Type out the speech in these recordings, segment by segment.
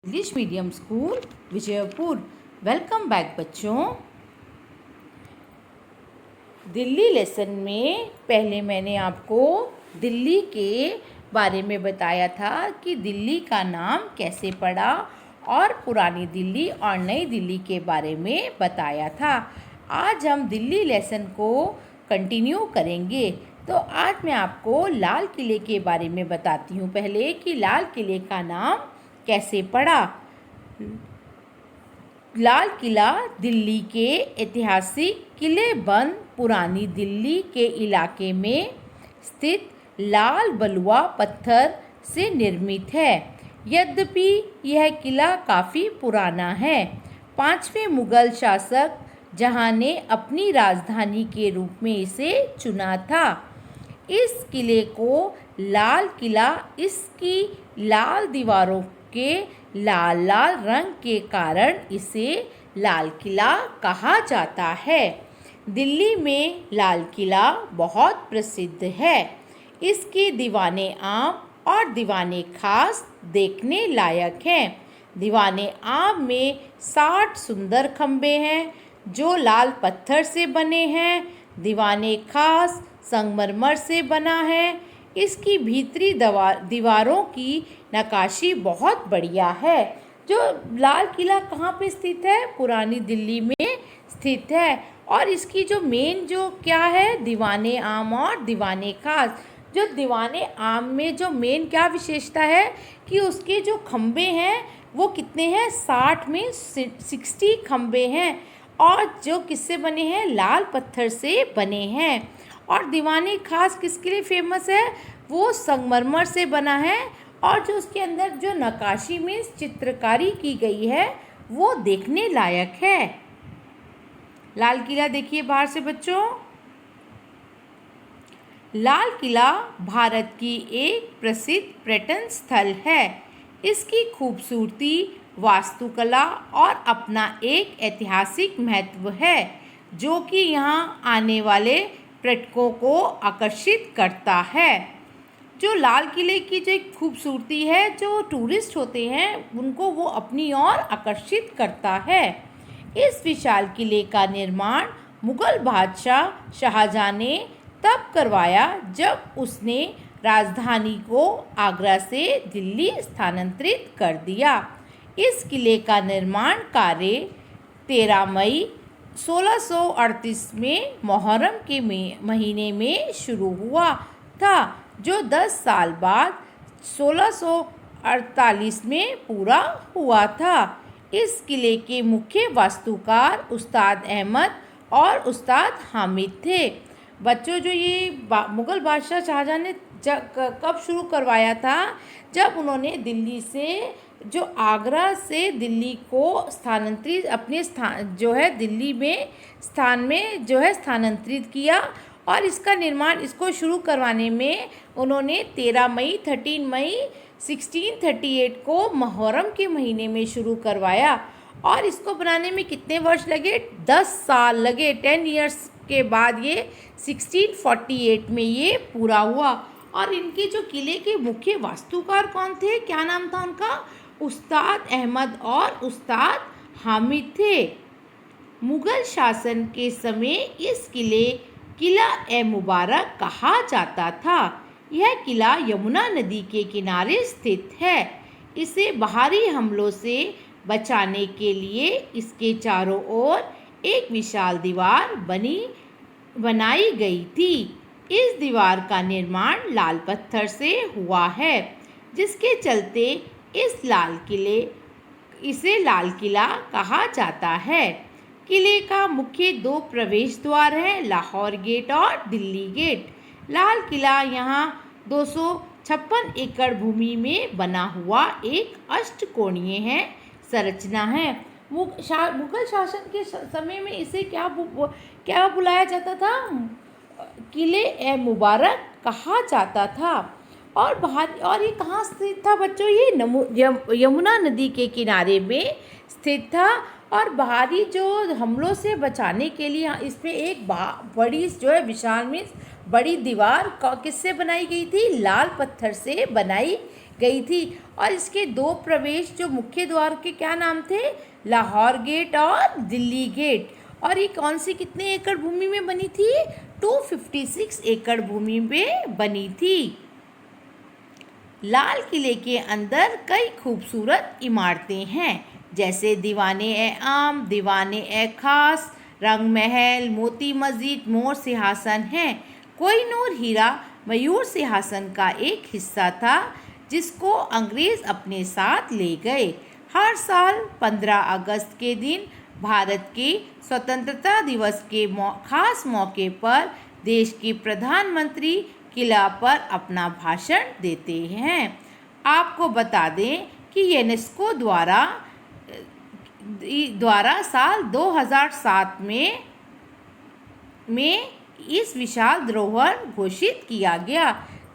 English medium school Vijaypur. Welcome back बच्चों। Delhi lesson में पहले मैंने आपको दिल्ली के बारे में बताया था कि दिल्ली का नाम कैसे पड़ा और पुरानी दिल्ली और नई दिल्ली के बारे में बताया था। आज हम दिल्ली लेसन को कंटिन्यू करेंगे। तो आज मैं आपको लाल किले के बारे में बताती हूँ पहले कि लाल किले का नाम कैसे पड़ा। लाल किला दिल्ली के ऐतिहासिक किलेबंद पुरानी दिल्ली के इलाके में स्थित लाल बलुआ पत्थर से निर्मित है। यद्यपि यह किला काफ़ी पुराना है। 5वें मुगल शासक जहां ने अपनी राजधानी के रूप में इसे चुना था। इस किले को लाल किला इसकी लाल दीवारों के लाल लाल रंग के कारण इसे लाल किला कहा जाता है। दिल्ली में लाल किला बहुत प्रसिद्ध है। इसके दीवाने आम और दीवाने खास देखने लायक हैं। दीवाने आम में 60 सुंदर खंबे हैं जो लाल पत्थर से बने हैं। दीवाने खास संगमरमर से बना है। इसकी भीतरी दीवारों की नक्काशी बहुत बढ़िया है। जो लाल किला कहाँ पे स्थित है? पुरानी दिल्ली में स्थित है। और इसकी जो मेन जो क्या है, दीवाने आम और दीवाने खास। जो दीवाने आम में जो मेन क्या विशेषता है कि उसके जो खंबे हैं वो कितने हैं? 60 में 60 खंबे हैं और जो किससे बने हैं? लाल पत्थर से बने हैं। और दीवाने खास किसके लिए फेमस है? वो संगमरमर से बना है और जो उसके अंदर जो नक्काशी में चित्रकारी की गई है वो देखने लायक है। लाल किला देखिए बाहर से बच्चों। लाल किला भारत की एक प्रसिद्ध पर्यटन स्थल है। इसकी खूबसूरती, वास्तुकला और अपना एक ऐतिहासिक महत्व है जो कि यहाँ आने वाले पर्यटकों को आकर्षित करता है। जो लाल किले की जो एक खूबसूरती है, जो टूरिस्ट होते हैं उनको वो अपनी ओर आकर्षित करता है। इस विशाल किले का निर्माण मुगल बादशाह शाहजहां ने तब करवाया जब उसने राजधानी को आगरा से दिल्ली स्थानांतरित कर दिया। इस किले का निर्माण कार्य 13 मई 1638 में मुहर्रम के महीने में शुरू हुआ था, जो 10 साल बाद 1648 में पूरा हुआ था। इस किले के मुख्य वास्तुकार उस्ताद अहमद और उस्ताद हामिद थे। बच्चों, जो ये मुगल बादशाह शाहजहां ने कब शुरू करवाया था? जब उन्होंने दिल्ली से जो आगरा से दिल्ली को स्थानांतरित अपने स्थान जो है दिल्ली में स्थान में जो है स्थानांतरित किया। और इसका निर्माण इसको शुरू करवाने में उन्होंने 13 मई 1638 को मुहर्रम के महीने में शुरू करवाया। और इसको बनाने में कितने वर्ष लगे? 10 साल लगे। 10 इयर्स के बाद ये 1648 में ये पूरा हुआ। और इनके जो किले के मुख्य वास्तुकार कौन थे? क्या नाम था उनका? उस्ताद अहमद और उस्ताद हामिद थे। मुगल शासन के समय इस किला ए मुबारक कहा जाता था। यह किला यमुना नदी के किनारे स्थित है। इसे बाहरी हमलों से बचाने के लिए इसके चारों ओर एक विशाल दीवार बनाई गई थी। इस दीवार का निर्माण लाल पत्थर से हुआ है, जिसके चलते इसे लाल किला कहा जाता है। किले का मुख्य 2 प्रवेश द्वार हैं, लाहौर गेट और दिल्ली गेट। लाल किला यहाँ 256 एकड़ भूमि में बना हुआ एक अष्टकोणीय है संरचना है। मुगल शासन के समय में इसे क्या बुलाया जाता था? किले ए मुबारक कहा जाता था। और ये कहाँ स्थित था बच्चों? ये यमुना नदी के किनारे में स्थित था। और बाहरी जो हमलों से बचाने के लिए इसमें एक बड़ी जो है विशाल में बड़ी दीवार किससे बनाई गई थी? लाल पत्थर से बनाई गई थी। और इसके दो प्रवेश जो मुख्य द्वार के क्या नाम थे? लाहौर गेट और दिल्ली गेट। और ये कौन सी कितने एकड़ भूमि में बनी थी? 256 एकड़ भूमि में बनी थी। लाल किले के अंदर कई खूबसूरत इमारतें हैं, जैसे दीवाने-ए-आम, दीवाने-ए-खास, रंग महल, मोती मस्जिद, मोर सिंहासन हैं। कोहिनूर हीरा मयूर सिंहासन का एक हिस्सा था, जिसको अंग्रेज अपने साथ ले गए। हर साल 15 अगस्त के दिन भारत के स्वतंत्रता दिवस के खास मौके पर देश के प्रधानमंत्री किला पर अपना भाषण देते हैं। आपको बता दें कि यूनेस्को द्वारा साल 2007 में इस विशाल धरोहर घोषित किया गया।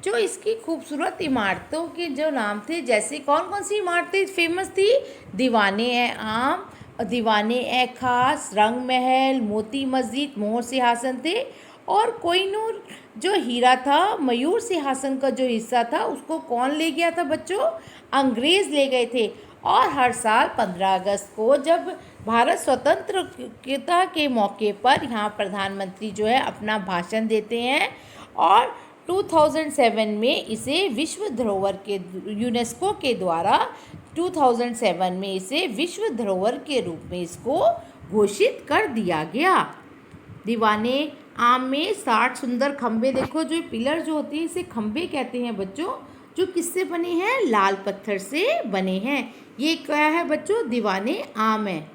जो इसकी खूबसूरत इमारतों के जो नाम थे, जैसे कौन कौन सी इमारतें फेमस थी? दीवाने-ए-आम, दीवाने-ए-खास, रंग महल, मोती मस्जिद, मोर सिंहासन थे। और कोहिनूर जो हीरा था, मयूर सिंहासन का जो हिस्सा था, उसको कौन ले गया था बच्चों? अंग्रेज ले गए थे। और हर साल 15 अगस्त को जब भारत स्वतंत्रता के मौके पर यहाँ प्रधानमंत्री जो है अपना भाषण देते हैं, और 2007 में इसे विश्व धरोहर के यूनेस्को के द्वारा 2007 में इसे विश्व धरोहर के रूप में इसको घोषित कर दिया गया। दीवाने आम में 60 सुंदर खंबे, देखो जो पिलर जो होते हैं इसे खंबे कहते हैं बच्चों, जो किससे बने हैं? लाल पत्थर से बने हैं। ये क्या है बच्चों? दीवाने आम है।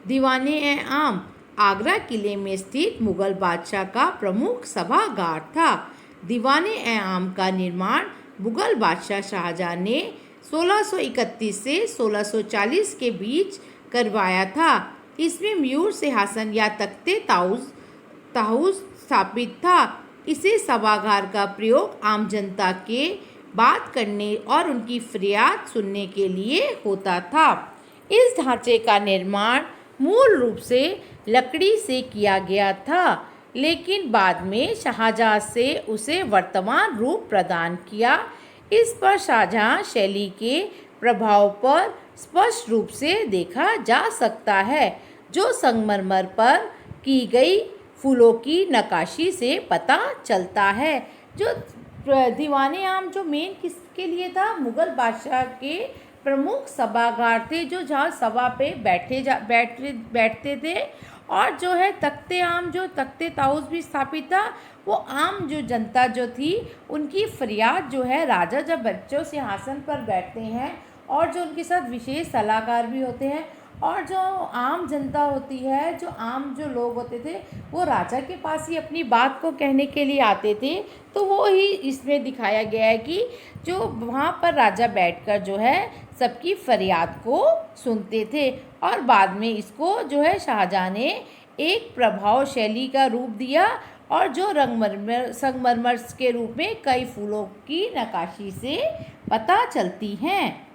दीवाने-ए-आम आगरा किले में स्थित मुगल बादशाह का प्रमुख सभागार था। दीवाने-ए-आम का निर्माण मुगल बादशाह शाहजहां ने 1631 से 1640 के बीच करवाया था। इसमें मयूर सिंहासन या तख्ते ताऊस स्थापित था। इसे सभागार का प्रयोग आम जनता के बात करने और उनकी फरियाद सुनने के लिए होता था। इस ढांचे का निर्माण मूल रूप से लकड़ी से किया गया था, लेकिन बाद में शाहजहां से उसे वर्तमान रूप प्रदान किया। इस पर शाहजहां शैली के प्रभाव पर स्पष्ट रूप से देखा जा सकता है, जो संगमरमर पर की गई फूलों की नक्काशी से पता चलता है। जो दीवाने-आम जो मेन किसके लिए था? मुगल बादशाह के प्रमुख सभागार थे, जो जहाँ सभा पे बैठते थे। और जो है तख्ते आम, जो तख्ते ताऊस भी स्थापित था, वो आम जो जनता जो थी उनकी फरियाद जो है, राजा जब बच्चों सिंहासन पर बैठते हैं और जो उनके साथ विशेष सलाहकार भी होते हैं, और जो आम जनता होती है, जो आम जो लोग होते थे, वो राजा के पास ही अपनी बात को कहने के लिए आते थे। तो वो ही इसमें दिखाया गया है कि जो वहाँ पर राजा बैठकर जो है सबकी फरियाद को सुनते थे। और बाद में इसको जो है शाहजहां ने एक प्रभावशैली का रूप दिया, और जो संगमरमर के रूप में कई फूलों की नक्काशी से पता चलती हैं।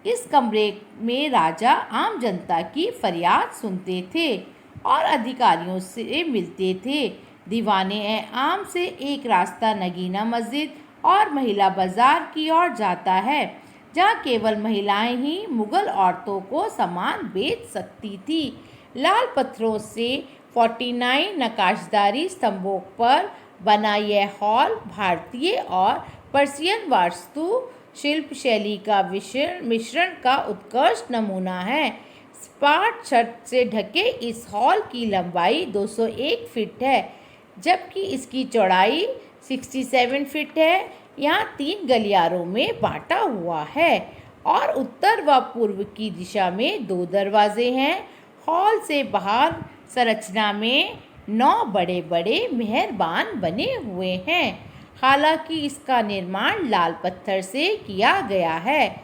इस कमरे में राजा आम जनता की फरियाद सुनते थे और अधिकारियों से मिलते थे। दीवाने-ए-आम से एक रास्ता नगीना मस्जिद और महिला बाजार की ओर जाता है, जहाँ केवल महिलाएं ही मुगल औरतों को सामान बेच सकती थी। लाल पत्थरों से 49 नक्काशदारी स्तंभों पर बना यह हॉल भारतीय और पर्शियन वास्तु शिल्प शैली का मिश्रण का उत्कृष्ट नमूना है। सपाट छत से ढके इस हॉल की लंबाई 201 फीट है, जबकि इसकी चौड़ाई 67 फीट है। यहाँ 3 गलियारों में बांटा हुआ है और उत्तर व पूर्व की दिशा में 2 दरवाजे हैं। हॉल से बाहर संरचना में 9 बड़े बड़े मेहराबान बने हुए हैं। हालांकि इसका निर्माण लाल पत्थर से किया गया है,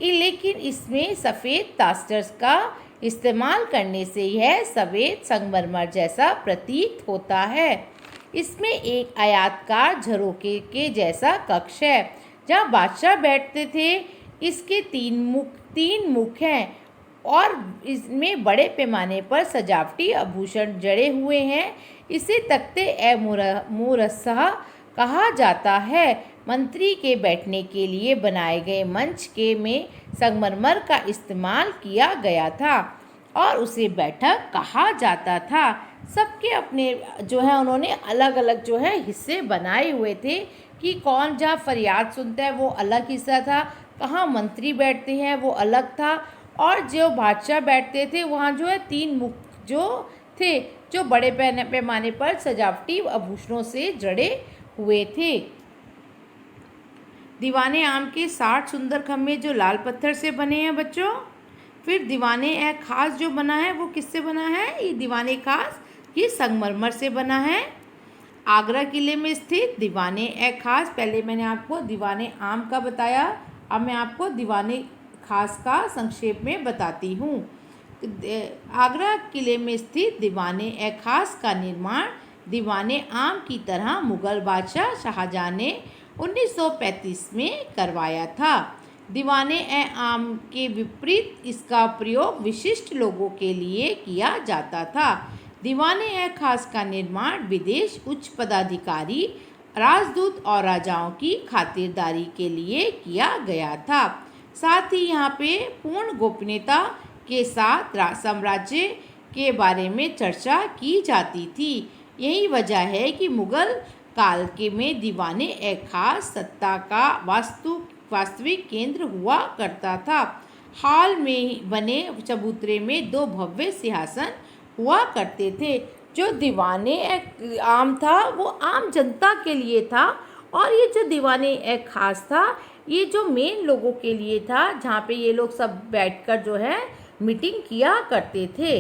लेकिन इसमें सफ़ेद तास्टर्स का इस्तेमाल करने से यह सफ़ेद संगमरमर जैसा प्रतीत होता है। इसमें एक आयताकार झरोखे के जैसा कक्ष है, जहाँ बादशाह बैठते थे। इसके 3 मुख हैं और इसमें बड़े पैमाने पर सजावटी आभूषण जड़े हुए हैं। इसे तख्ते-ए-मुरस्सह कहा जाता है। मंत्री के बैठने के लिए बनाए गए मंच के में संगमरमर का इस्तेमाल किया गया था और उसे बैठक कहा जाता था। सबके अपने जो है उन्होंने अलग अलग जो है हिस्से बनाए हुए थे कि कौन जहाँ फरियाद सुनता है वो अलग हिस्सा था, कहाँ मंत्री बैठते हैं वो अलग था, और जो बादशाह बैठते थे वहाँ जो है 3 मुख जो थे जो बड़े पैमाने पर सजावटी आभूषणों से जड़े हुए थे। दीवाने आम के 60 सुंदर खम्भे जो लाल पत्थर से बने हैं बच्चों। फिर दीवाने ए खास जो बना है वो किससे बना है? ये दीवाने खास ये संगमरमर से बना है। आगरा किले में स्थित दीवाने ए खास, पहले मैंने आपको दीवाने आम का बताया, अब मैं आपको दीवाने खास का संक्षेप में बताती हूँ। आगरा किले में स्थित दीवाने ए खास का निर्माण दीवाने आम की तरह मुगल बादशाह शाहजहाँ ने 1935 में करवाया था। दीवाने ए आम के विपरीत इसका प्रयोग विशिष्ट लोगों के लिए किया जाता था। दीवाने ए खास का निर्माण विदेश उच्च पदाधिकारी, राजदूत और राजाओं की खातिरदारी के लिए किया गया था। साथ ही यहाँ पे पूर्ण गोपनीयता के साथ साम्राज्य के बारे में चर्चा की जाती थी। यही वजह है कि मुगल काल के में दीवाने ए खास सत्ता का वास्तविक केंद्र हुआ करता था। हाल में बने चबूतरे में 2 भव्य सिंहासन हुआ करते थे। जो दीवाने ए आम था वो आम जनता के लिए था, और ये जो दीवाने ए खास था ये जो मेन लोगों के लिए था, जहाँ पे ये लोग सब बैठकर जो है मीटिंग किया करते थे।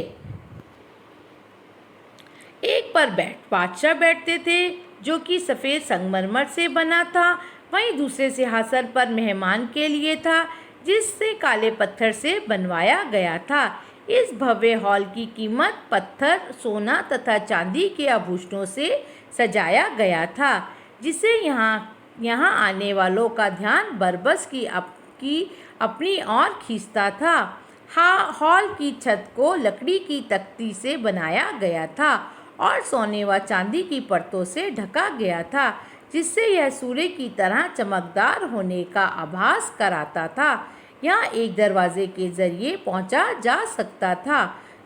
एक पर बादशाह बैठते थे जो कि सफ़ेद संगमरमर से बना था, वहीं दूसरे सिंहासन पर मेहमान के लिए था जिससे काले पत्थर से बनवाया गया था। इस भव्य हॉल की कीमत पत्थर, सोना तथा चांदी के आभूषणों से सजाया गया था, जिसे यहाँ आने वालों का ध्यान बरबस की अपनी ओर खींचता था। हॉल की छत को लकड़ी की तख्ती से बनाया गया था और सोने व चांदी की परतों से ढका गया था, जिससे यह सूर्य की तरह चमकदार होने का आभास कराता था। यहाँ एक दरवाजे के जरिए पहुँचा जा सकता था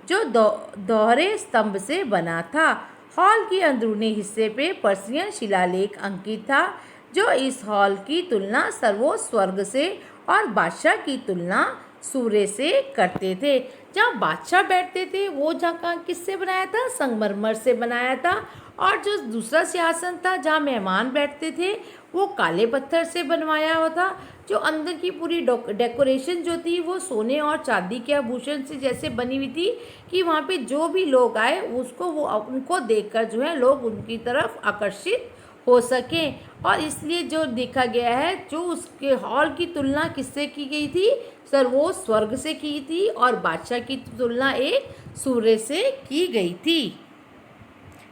जो दोहरे स्तंभ से बना था। हॉल के अंदरूनी हिस्से पे पर्शियन शिलालेख अंकित था जो इस हॉल की तुलना सर्वोच्च स्वर्ग से और बादशाह की तुलना सूर्य से करते थे। जहाँ बादशाह बैठते थे वो जगह किससे बनाया था? संगमरमर से बनाया था। और जो दूसरा सिंहासन था जहाँ मेहमान बैठते थे वो काले पत्थर से बनवाया हुआ था। जो अंदर की पूरी डेकोरेशन जो थी वो सोने और चांदी के आभूषण से जैसे बनी हुई थी कि वहाँ पे जो भी लोग आए उनको देखकर जो है लोग उनकी तरफ आकर्षित हो सकें। और इसलिए जो देखा गया है, जो उसके हॉल की तुलना किससे की गई थी? सर्वोच्च स्वर्ग से की थी, और बादशाह की तुलना एक सूर्य से की गई थी।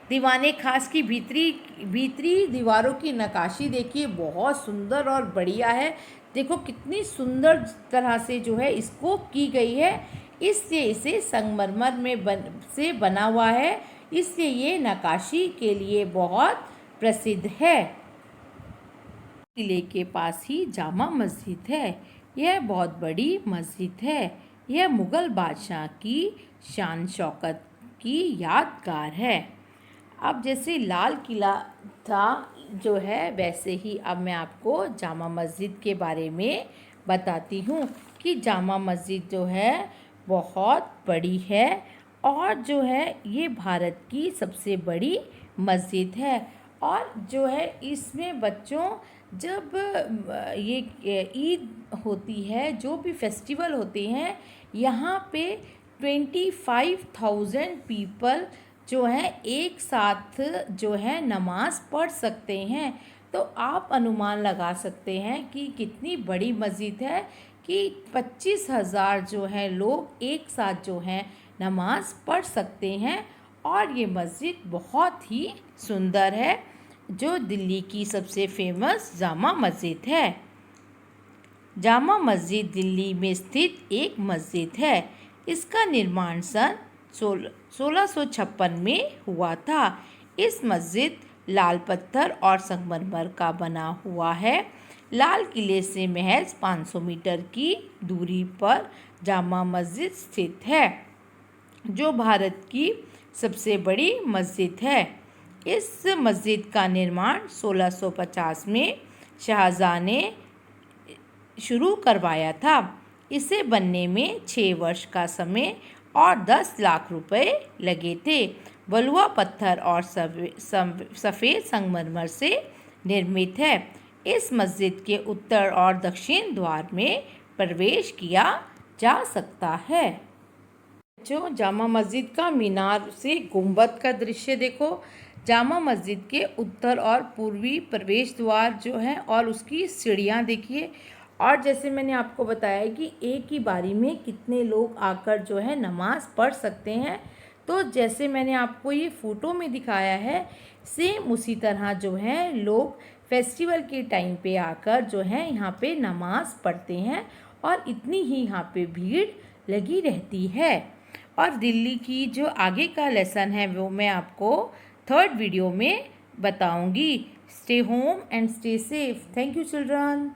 दीवाने खास की भीतरी दीवारों की नक्काशी देखिए, बहुत सुंदर और बढ़िया है। देखो कितनी सुंदर तरह से जो है इसको की गई है। इससे इसे संगमरमर में से बना हुआ है, इसलिए ये नक्काशी के लिए बहुत प्रसिद्ध है। किले के पास ही जामा मस्जिद है। यह बहुत बड़ी मस्जिद है। यह मुग़ल बादशाह की शान शौकत की यादगार है। अब जैसे लाल किला था जो है, वैसे ही अब मैं आपको जामा मस्जिद के बारे में बताती हूँ कि जामा मस्जिद जो है बहुत बड़ी है और जो है ये भारत की सबसे बड़ी मस्जिद है। और जो है इसमें बच्चों जब ये ईद होती है, जो भी फेस्टिवल होते हैं, यहाँ पे 25,000 पीपल जो है एक साथ जो है नमाज़ पढ़ सकते हैं। तो आप अनुमान लगा सकते हैं कि कितनी बड़ी मस्जिद है कि 25,000 जो है लोग एक साथ जो हैं नमाज़ पढ़ सकते हैं। और ये मस्जिद बहुत ही सुंदर है, जो दिल्ली की सबसे फेमस जामा मस्जिद है। जामा मस्जिद दिल्ली में स्थित एक मस्जिद है। इसका निर्माण सन 1656 में हुआ था। इस मस्जिद लाल पत्थर और संगमरमर का बना हुआ है। लाल किले से महज 500 मीटर की दूरी पर जामा मस्जिद स्थित है, जो भारत की सबसे बड़ी मस्जिद है। इस मस्जिद का निर्माण 1650 में शाहजहां ने शुरू करवाया था। इसे बनने में 6 वर्ष का समय और 10 लाख रुपए लगे थे। बलुआ पत्थर और सफ़ेद संगमरमर से निर्मित है। इस मस्जिद के उत्तर और दक्षिण द्वार में प्रवेश किया जा सकता है। जो जामा मस्जिद का मीनार से गुंबद का दृश्य देखो। जामा मस्जिद के उत्तर और पूर्वी प्रवेश द्वार जो है और उसकी सीढ़ियाँ देखिए। और जैसे मैंने आपको बताया कि एक ही बारी में कितने लोग आकर जो है नमाज़ पढ़ सकते हैं, तो जैसे मैंने आपको ये फ़ोटो में दिखाया है, सेम उसी तरह जो है लोग फेस्टिवल के टाइम पे आकर जो है यहाँ पे नमाज़ पढ़ते हैं और इतनी ही यहाँ पे भीड़ लगी रहती है। और दिल्ली की जो आगे का लेसन है वो मैं आपको 3rd वीडियो में बताऊंगी। Stay home and stay safe. Thank you children.